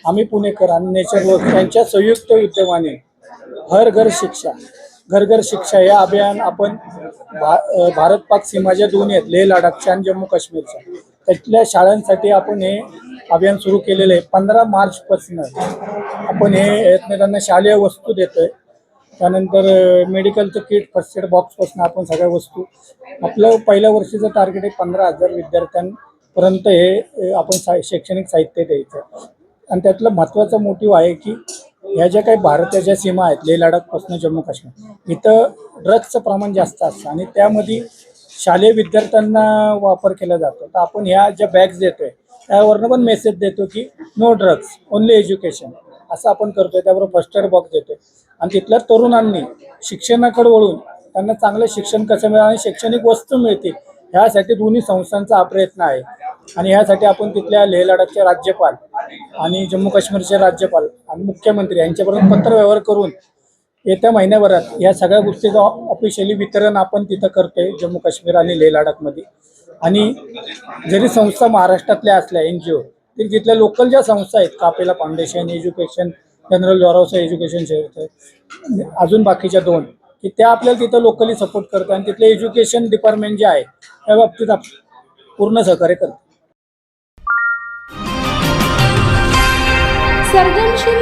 आम्ही पुणेकर आणि nature work यांच्या संयुक्त विद्यमाने घर घर शिक्षा या अभियान आपण भारत पाक सीमाच्या दोन्ही आहेत, लेह लडाखच्या आणि जम्मू काश्मीरच्या, त्यातल्या शाळांसाठी आपण हे अभियान सुरू केलेलं आहे. 15 मार्चपासून आपण हे त्यांना शालेय वस्तू देतोय. त्यानंतर मेडिकलचं किट, फर्स्ट एड बॉक्सपासून आपण सगळ्या वस्तू, आपलं पहिल्या वर्षीचं टार्गेट आहे 15,000 विद्यार्थ्यांपर्यंत हे आपण शैक्षणिक साहित्य द्यायचं. आणि त्यातलं महत्त्वाचा मोटिव्ह आहे की ह्या ज्या काही भारताच्या सीमा आहेत, लेह लडाखपासून जम्मू काश्मीर, इथं ड्रग्सचं प्रमाण जास्त असतं आणि त्यामध्ये शालेय विद्यार्थ्यांना वापर केला जातो. तर आपण ह्या ज्या बॅग्स देतोय त्यावरनं पण मेसेज देतो की नो ड्रग्स, ओनली एज्युकेशन, असं आपण करतोय. त्याबरोबर फर्स्ट एड बॉक्स देतोय आणि तिथल्या तरुणांनी शिक्षणाकडे वळून त्यांना चांगलं शिक्षण कसं मिळालं आणि शैक्षणिक वस्तू मिळतील ह्यासाठी दोन्ही संस्थांचा हा प्रयत्न आहे. आणि ह्यासाठी आपण तिथल्या लेह लडाखचे राज्यपाल आणि जम्मू काश्मीरचे राज्यपाल आणि मुख्यमंत्री यांच्यापर्यंत पत्रव्यवहार करून येत्या महिन्याभरात या सगळ्या गोष्टीचं ऑफिशियली वितरण आपण तिथं करतोय जम्मू काश्मीर आणि लेह लडाखमध्ये. आणि जरी संस्था महाराष्ट्रातल्या असल्या NGO, तरी तिथल्या लोकल ज्या संस्था आहेत, कापेला फाउंडेशन, एज्युकेशन जनरल जोरावसा एज्युकेशन शेअर, अजून बाकीच्या 2 की त्या आपल्याला तिथं लोकली सपोर्ट करतात आणि तिथले एज्युकेशन डिपार्टमेंट जे आहे त्या बाबतीत पूर्ण सहकार्य करतात. सर्जनशील